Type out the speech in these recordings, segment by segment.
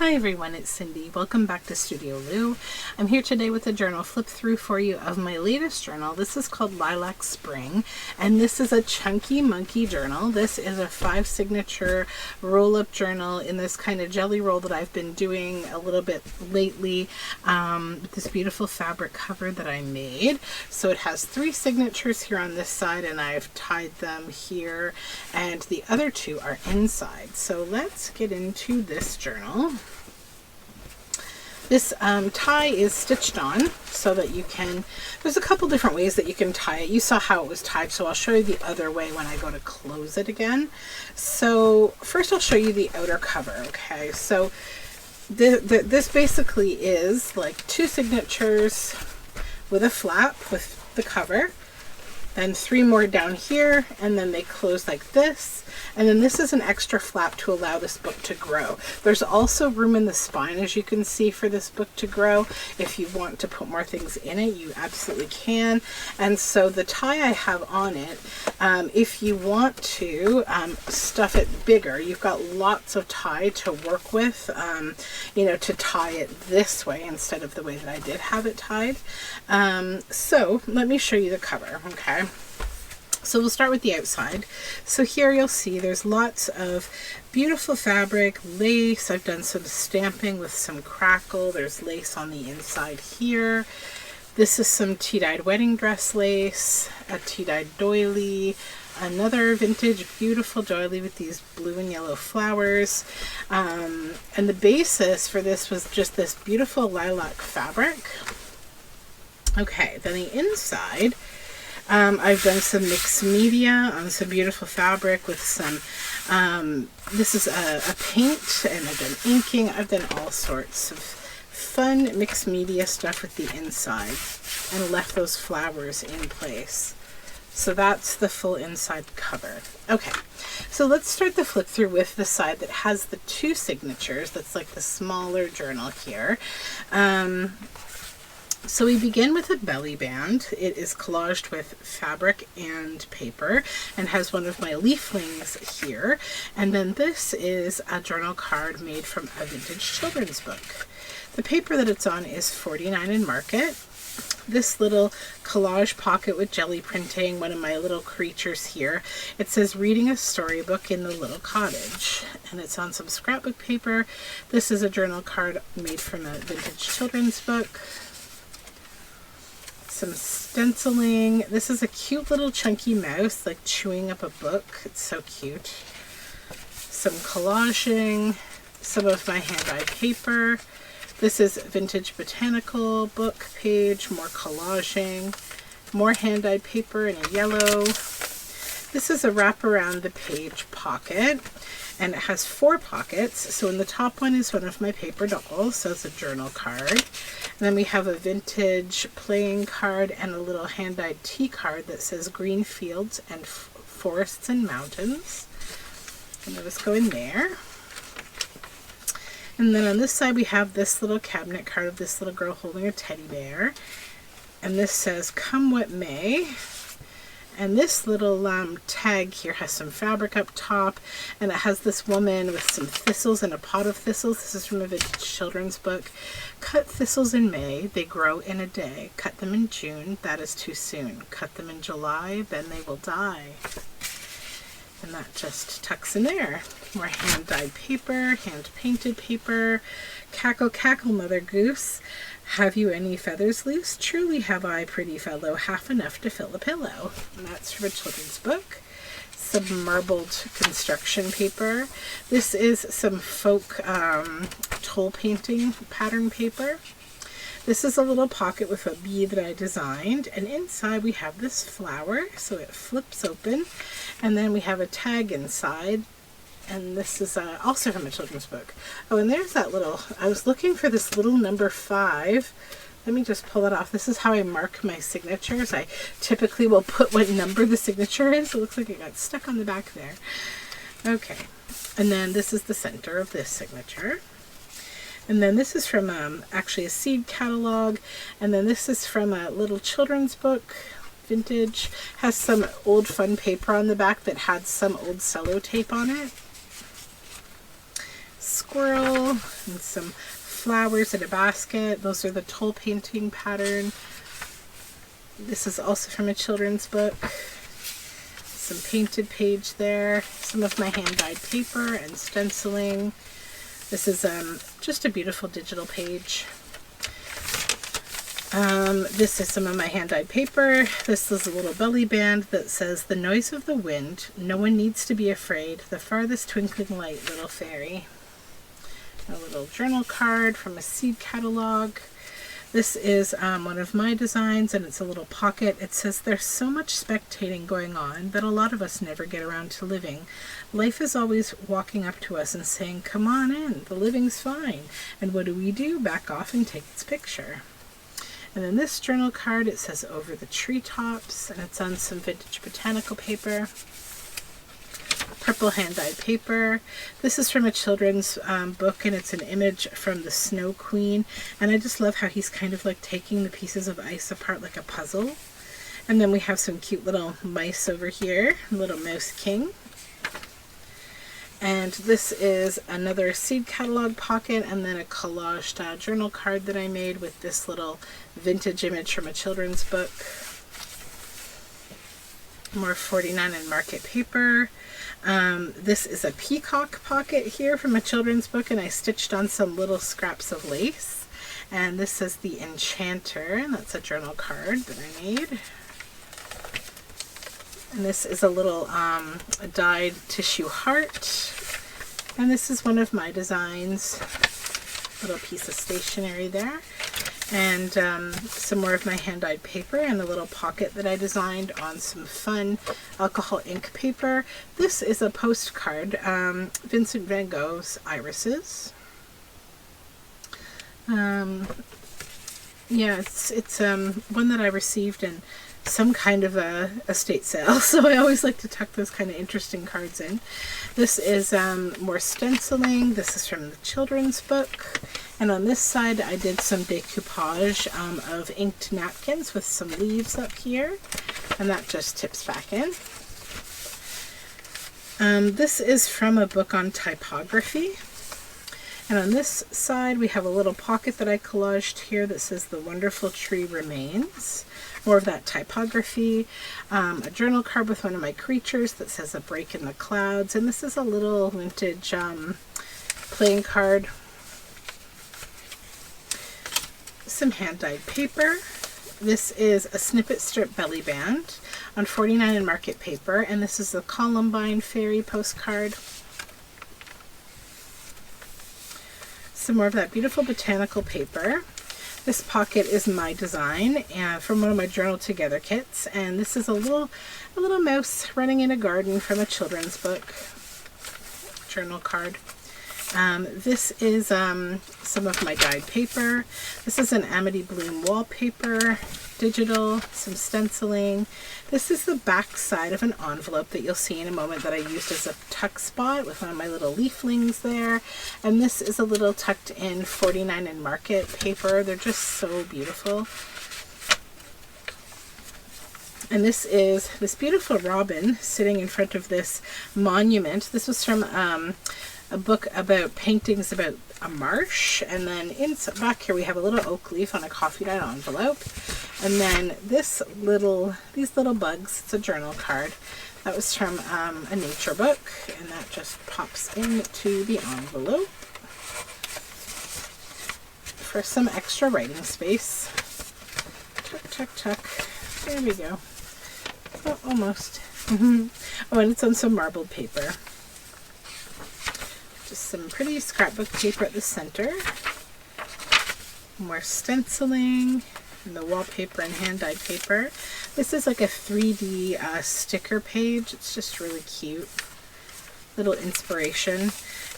Hi everyone, it's Cindy. Welcome back to Studioloo. I'm here today with a journal flip through for you of my latest journal. This is called Lilac Spring, and this is a chunky monkey journal. This is a 5 signature roll-up journal in this kind of jelly roll that I've been doing a little bit lately with this beautiful fabric cover that I made. So it has 3 signatures here on this side, and I've tied them here, and the other 2 are inside. So let's get into this journal. This tie is stitched on so that you can, there's a couple different ways that you can tie it. You saw how it was tied, so I'll show you the other way when I go to close it again. So first I'll show you the outer cover, okay? So this basically is like 2 signatures with a flap with the cover, then 3 more down here, and then they close like this. And then this is an extra flap to allow this book to grow. There's also room in the spine, as you can see, for this book to grow. If you want to put more things in it, you absolutely can. And so the tie I have on it, if you want to stuff it bigger, you've got lots of tie to work with, you know, to tie it this way instead of the way that I did have it tied. So let me show you the cover, okay? So we'll start with the outside. So here you'll see there's lots of beautiful fabric, lace. I've done some stamping with some crackle. There's lace on the inside here. This is some tea-dyed wedding dress lace, a tea-dyed doily, another vintage beautiful doily with these blue and yellow flowers. And the basis for this was just this beautiful lilac fabric. Okay, then the inside, I've done some mixed media on some beautiful fabric with some, this is a paint, and I've done inking. I've done all sorts of fun mixed media stuff with the inside and left those flowers in place. So that's the full inside cover. Okay, so let's start the flip through with the side that has the 2 signatures. That's like the smaller journal here. So we begin with a belly band. It is collaged with fabric and paper and has one of my leaflings here. And then this is a journal card made from a vintage children's book. The paper that it's on is $49 in market. This little collage pocket with jelly printing, one of my little creatures here. It says reading a storybook in the little cottage, and it's on some scrapbook paper. This is a journal card made from a vintage children's book. Some stenciling. This is a cute little chunky mouse like chewing up a book. It's so cute. Some collaging, some of my hand-dyed paper. This is vintage botanical book page, more collaging, more hand-dyed paper in a yellow. This is a wrap around the page pocket, and it has 4 pockets. So in the top one is one of my paper dolls, so it's a journal card. And then we have a vintage playing card and a little hand-dyed tea card that says green fields and forests and mountains. And I'll just go in there. And then on this side we have this little cabinet card of this little girl holding a teddy bear. And this says, come what may. And this little tag here has some fabric up top, and it has this woman with some thistles and a pot of thistles. This is from a vintage children's book. Cut thistles in May, they grow in a day. Cut them in June, that is too soon. Cut them in July, then they will die. And that just tucks in there. More hand-dyed paper, hand-painted paper. Cackle, cackle, mother goose. Have you any feathers loose? Truly have I, pretty fellow, half enough to fill a pillow. And that's from a children's book. Some marbled construction paper. This is some folk toll painting pattern paper. This is a little pocket with a bee that I designed, and inside we have this flower, so it flips open, and then we have a tag inside. And this is also from a children's book. Oh, and there's that little, I was looking for this little number 5. Let me just pull it off. This is how I mark my signatures. I typically will put what number the signature is. It looks like it got stuck on the back there. Okay. And then this is the center of this signature. And then this is from actually a seed catalog. And then this is from a little children's book. Vintage. Has some old fun paper on the back that had some old cello tape on it. squirrel and some flowers in a basket. Those are the toll painting pattern. This is also from a children's book. Some painted page there. Some of my hand-dyed paper and stenciling. This is just a beautiful digital page. This is some of my hand-dyed paper. This is a little belly band that says, "The noise of the wind, no one needs to be afraid, the farthest twinkling light, little fairy." A little journal card from a seed catalog. This is one of my designs, and it's a little pocket. It says, "There's so much spectating going on that a lot of us never get around to living. Life is always walking up to us and saying, 'Come on in, the living's fine.' And what do? Back off and take its picture." And then this journal card, it says, "Over the treetops," and it's on some vintage botanical paper. Purple hand-dyed paper. This is from a children's book, and it's an image from the Snow Queen. And I just love how he's kind of like taking the pieces of ice apart like a puzzle. And then we have some cute little mice over here, little Mouse King. And this is another seed catalog pocket, and then a collage style journal card that I made with this little vintage image from a children's book. More 49 and market paper. This is a peacock pocket here from a children's book, and I stitched on some little scraps of lace. And this says The Enchanter, and that's a journal card that I made. And this is a little dyed tissue heart. And this is one of my designs. Little piece of stationery there. And some more of my hand-dyed paper and a little pocket that I designed on some fun alcohol ink paper. This is a postcard, Vincent van Gogh's Irises. Yeah, it's one that I received in some kind of a estate sale, so I always like to tuck those kind of interesting cards in. This is more stenciling. This is from the children's book, and on this side I did some decoupage of inked napkins with some leaves up here, and that just tips back in. This is from a book on typography. And on this side, we have a little pocket that I collaged here that says "The Wonderful Tree Remains." More of that typography. A journal card with one of my creatures that says "A Break in the Clouds." And this is a little vintage playing card. Some hand-dyed paper. This is a snippet strip belly band on 49 and market paper. And this is the Columbine Fairy postcard. Some more of that beautiful botanical paper. This pocket is my design from one of my Journal Together kits, and this is a little mouse running in a garden from a children's book journal card. This is some of my dyed paper. This is an Amity Bloom wallpaper, digital, some stenciling. This is the back side of an envelope that you'll see in a moment that I used as a tuck spot with one of my little leaflings there. And this is a little tucked in 49 and market paper. They're just so beautiful. And this is this beautiful robin sitting in front of this monument. This was from a book about paintings about a marsh, and then back here we have a little oak leaf on a coffee dyed envelope, and then these little bugs. It's a journal card that was from a nature book, and that just pops into the envelope for some extra writing space. Tuck, tuck, tuck. There we go. Oh, almost. Oh, and it's on some marbled paper. Just some pretty scrapbook paper at the center. More stenciling and the wallpaper and hand-dyed paper. This is like a 3D sticker page. It's just really cute. Little inspiration.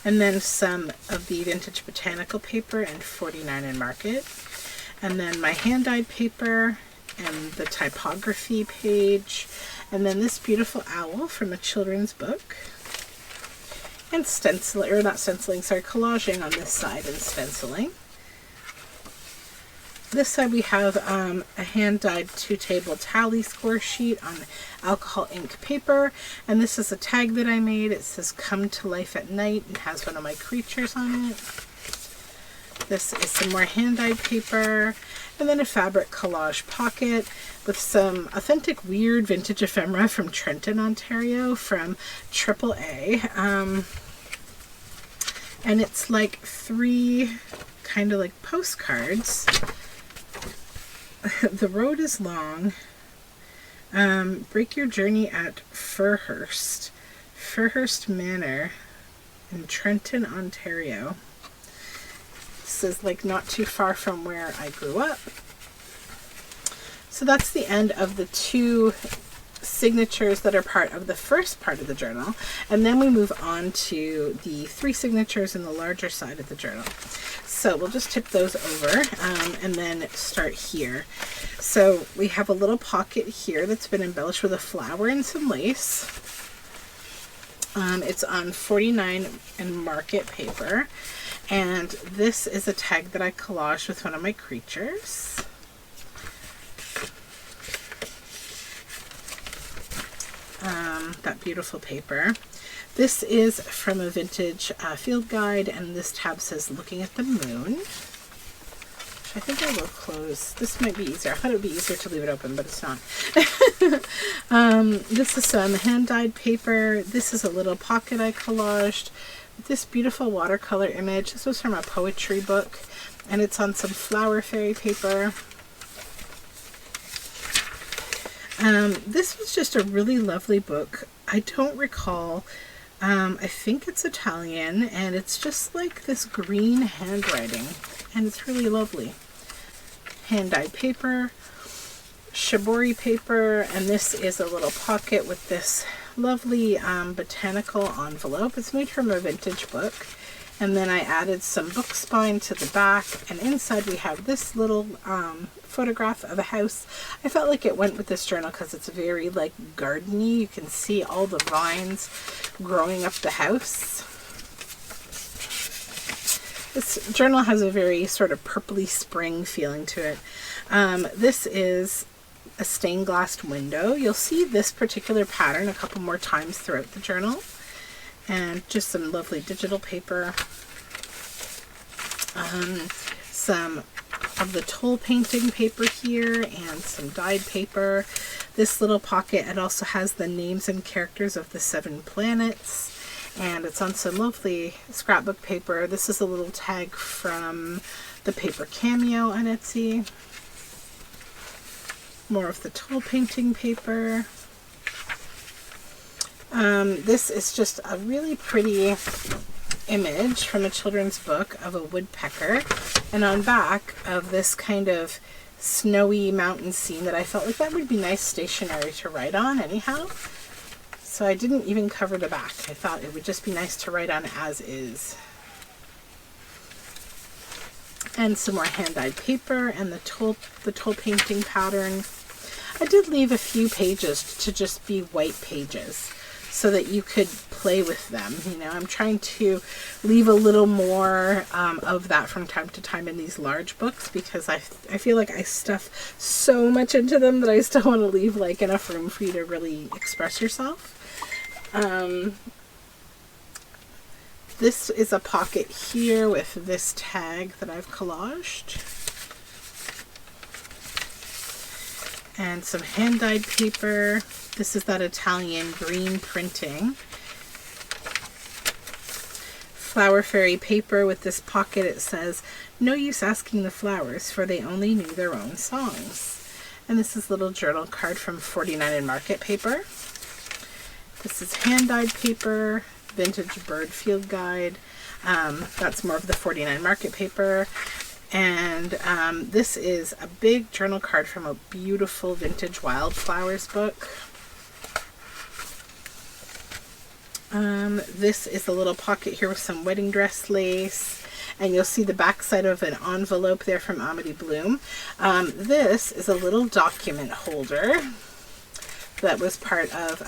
And then some of the vintage botanical paper and 49 and market. And then my hand-dyed paper and the typography page. And then this beautiful owl from a children's book. And stenciling, or not stenciling, sorry, collaging on this side and stenciling. this side we have a hand-dyed 2-table tally score sheet on alcohol ink paper, and this is a tag that I made. It says "Come to Life at Night" and has one of my creatures on it. This is some more hand-dyed paper, and then a fabric collage pocket with some authentic weird vintage ephemera from Trenton, Ontario, from AAA. And it's like 3 kind of like postcards. The road is long. Break your journey at Fairhurst Manor in Trenton, Ontario. This is like not too far from where I grew up. So that's the end of the 2 signatures that are part of the first part of the journal, and then we move on to the 3 signatures in the larger side of the journal. So we'll just tip those over and then start here. So we have a little pocket here that's been embellished with a flower and some lace. It's on 49 and market paper, and this is a tag that I collaged with one of my creatures. That beautiful paper. This is from a vintage field guide, and this tab says "Looking at the Moon." I think I will close. This might be easier. I thought it would be easier to leave it open, but it's not. This is some hand-dyed paper. This is a little pocket I collaged with this beautiful watercolor image. This was from a poetry book, and it's on some flower fairy paper. This was just a really lovely book. I don't recall. I think it's Italian, and it's just like this green handwriting, and it's really lovely. Hand-dyed paper, shibori paper, and this is a little pocket with this lovely botanical envelope. It's made from a vintage book, and then I added some book spine to the back, and inside we have this little photograph of a house. I felt like it went with this journal because it's very like gardeny. You can see all the vines growing up the house. This journal has a very sort of purpley spring feeling to it. This is a stained glass window. You'll see this particular pattern a couple more times throughout the journal. And just some lovely digital paper. Some of the toll painting paper here, and some dyed paper. This little pocket, it also has the names and characters of the 7 planets, and it's on some lovely scrapbook paper. This is a little tag from the paper Cameo on Etsy. More of the toll painting paper. This is just a really pretty image from a children's book of a woodpecker, and on back of this kind of snowy mountain scene that I felt like that would be nice stationery to write on anyhow. So I didn't even cover the back. I thought it would just be nice to write on as is. And some more hand-dyed paper and the toll painting pattern. I did leave a few pages to just be white pages so that you could play with them. You know, I'm trying to leave a little more of that from time to time in these large books, because I feel like I stuff so much into them that I still want to leave like enough room for you to really express yourself. This is a pocket here with this tag that I've collaged. And some hand-dyed paper. This is that Italian green printing. Flower fairy paper with this pocket. It says, "No use asking the flowers, for they only knew their own songs." And this is a little journal card from 49 and market paper. This is hand-dyed paper, vintage bird field guide. That's more of the 49 market paper. And this is a big journal card from a beautiful vintage wildflowers book. This is a little pocket here with some wedding dress lace. And you'll see the back side of an envelope there from Amity Bloom. This is a little document holder that was part of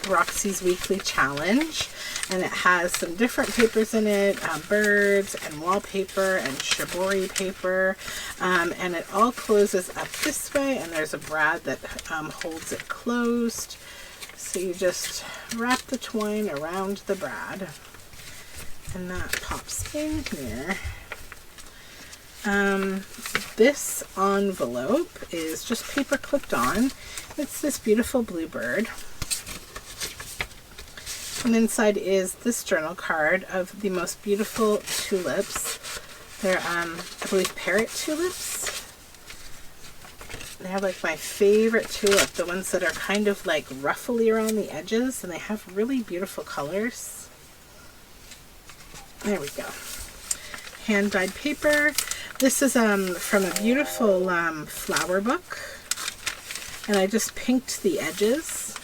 Roxy's weekly challenge, and it has some different papers in it, birds and wallpaper and shibori paper, and it all closes up this way, and there's a brad that holds it closed. So you just wrap the twine around the brad, and that pops in here. This envelope is just paper clipped on. It's this beautiful bluebird. And inside is this journal card of the most beautiful tulips. They're, I believe, parrot tulips. They're like my favorite tulip, the ones that are kind of like ruffly around the edges, and they have really beautiful colors. There we go. Hand-dyed paper. This is from a beautiful flower book, and I just pinked the edges.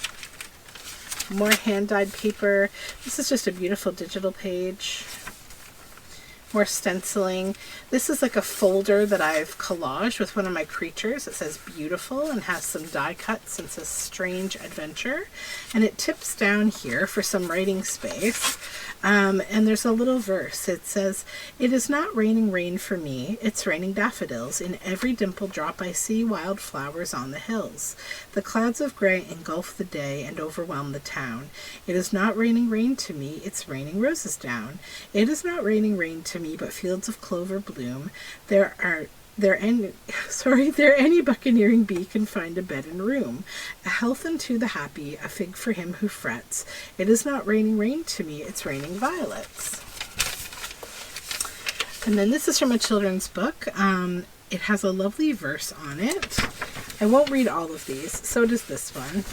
More hand-dyed paper. This is just a beautiful digital page. More stenciling. This is like a folder that I've collaged with one of my creatures. It says beautiful and has some die cuts and says strange adventure. And it tips down here for some writing space. And there's a little verse. It says, "It is not raining rain for me, it's raining daffodils. In every dimple drop I see wild flowers on the hills. The clouds of gray engulf the day and overwhelm the town. It is not raining rain to me, it's raining roses down. It is not raining rain to me, but fields of clover bloom. There any buccaneering bee can find a bed and room. A health unto the happy, a fig for him who frets. It is not raining rain to me, it's raining violets." And then this is from a children's book. It has a lovely verse on it. I won't read all of these, so does this one.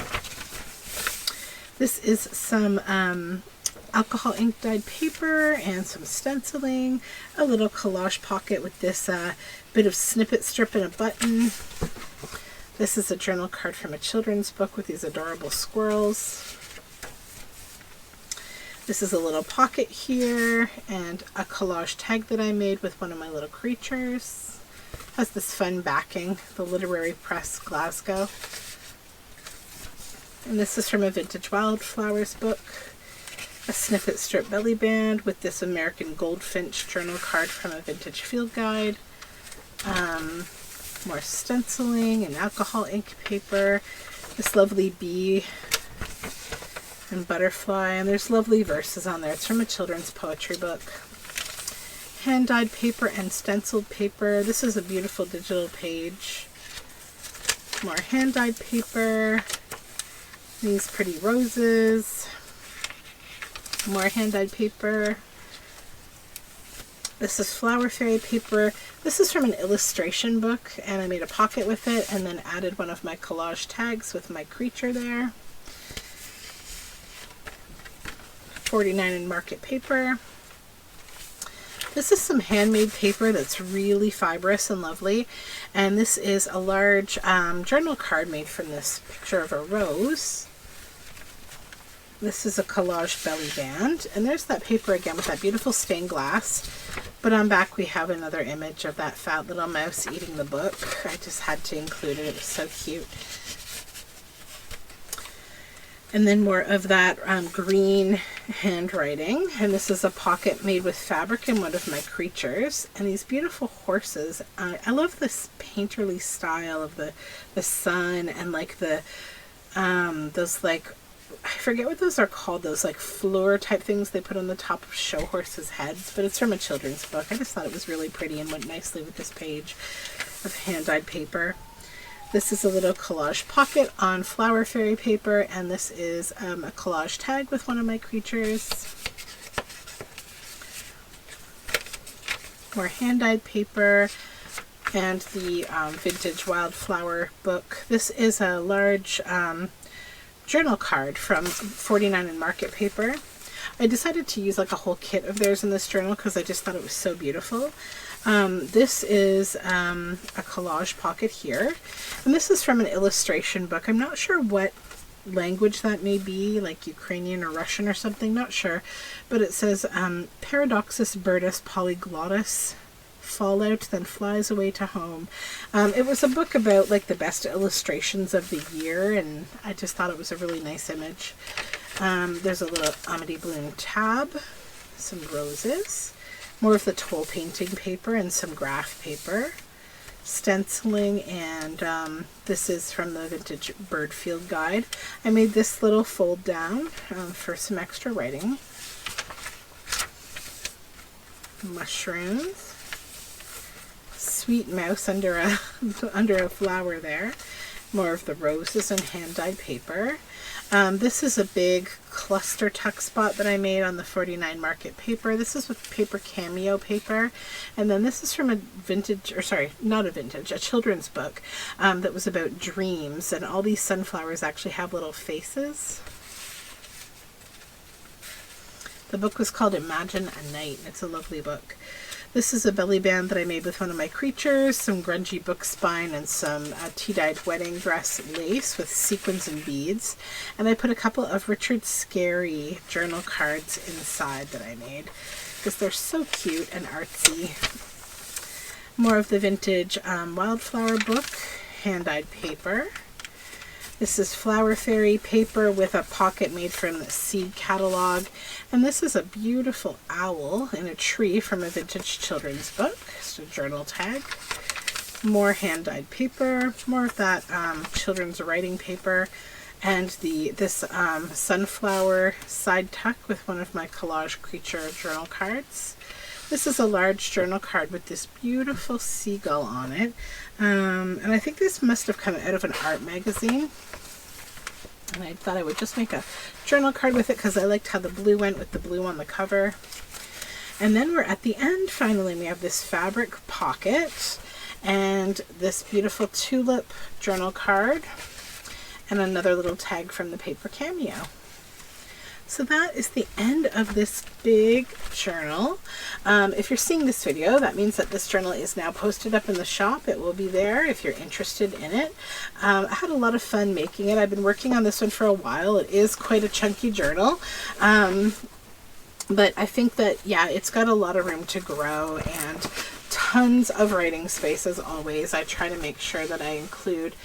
This is some alcohol ink dyed paper and some stenciling, a little collage pocket with this bit of snippet strip and a button. This is a journal card from a children's book with these adorable squirrels. This is a little pocket here and a collage tag that I made with one of my little creatures. Has this fun backing, the Literary Press, Glasgow. And this is from a Vintage Wildflowers book. A snippet strip belly band with this American Goldfinch journal card from a Vintage Field Guide. More stenciling and alcohol ink paper. This lovely bee and butterfly, and there's lovely verses on there. It's from a children's poetry book. Hand-dyed paper and stenciled paper. This is a beautiful digital page. More hand-dyed paper. These pretty roses. More hand-dyed paper. This is Flower Fairy paper. This is from an illustration book, and I made a pocket with it and then added one of my collage tags with my creature there. 49 in market paper. This is some handmade paper that's really fibrous and lovely, and this is a large journal card made from this picture of a rose. This is a collage belly band, and there's that paper again with that beautiful stained glass, but on back we have another image of that fat little mouse eating the book. I just had to include it, it was so cute. And then more of that green handwriting, and this is a pocket made with fabric and one of my creatures, and these beautiful horses. I love this painterly style of the sun and like the those, like, I forget what those are called, those like floor type things they put on the top of show horses' heads, but it's from a children's book. I just thought it was really pretty and went nicely with this page of hand-dyed paper. This is a little collage pocket on Flower Fairy paper, and this is a collage tag with one of my creatures. More hand-dyed paper and the Vintage Wildflower book. This is a large journal card from 49 in market paper. I decided to use like a whole kit of theirs in this journal because I just thought it was so beautiful. This is a collage pocket here, and this is from an illustration book. I'm not sure what language that may be, like Ukrainian or Russian or something, not sure, but it says Paradoxus Birdus Polyglottus Fallout Then Flies Away to Home. It was a book about like the best illustrations of the year, and I just thought it was a really nice image. There's a little Amity Bloom tab, some roses, more of the toll painting paper, and some graph paper, stenciling, and this is from the Vintage Bird Field Guide. I made this little fold down for some extra writing. Mushrooms, sweet mouse under a flower there, more of the roses and hand-dyed paper. This is a big cluster tuck spot that I made on the 49 Market paper. This is with paper cameo paper, and then this is from a vintage, or sorry, not a vintage, a children's book that was about dreams, and all these sunflowers actually have little faces. The book was called Imagine a Night, and it's a lovely book. This is a belly band that I made with one of my creatures, some grungy book spine, and some tea-dyed wedding dress lace with sequins and beads. And I put a couple of Richard Scarry journal cards inside that I made because they're so cute and artsy. More of the vintage wildflower book, hand-dyed paper. This is Flower Fairy paper with a pocket made from the Seed catalog. And this is a beautiful owl in a tree from a vintage children's book. Just a journal tag. More hand-dyed paper. More of that children's writing paper. And this sunflower side tuck with one of my collage creature journal cards. This is a large journal card with this beautiful seagull on it. And I think this must have come out of an art magazine. And I thought I would just make a journal card with it because I liked how the blue went with the blue on the cover. And then we're at the end finally. We have this fabric pocket and this beautiful tulip journal card and another little tag from the paper cameo. So that is the end of this big journal. If you're seeing this video, that means that this journal is now posted up in the shop. It will be there if you're interested in it. I had a lot of fun making it. I've been working on this one for a while. It is quite a chunky journal. But I think that, yeah, it's got a lot of room to grow and tons of writing space as always. I try to make sure that I include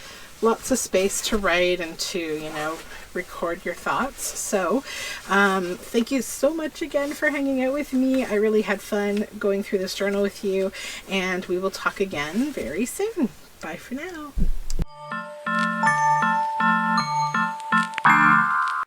lots of space to write and to, you know, record your thoughts. So thank you so much again for hanging out with me. I really had fun going through this journal with you, and we will talk again very soon. Bye for now.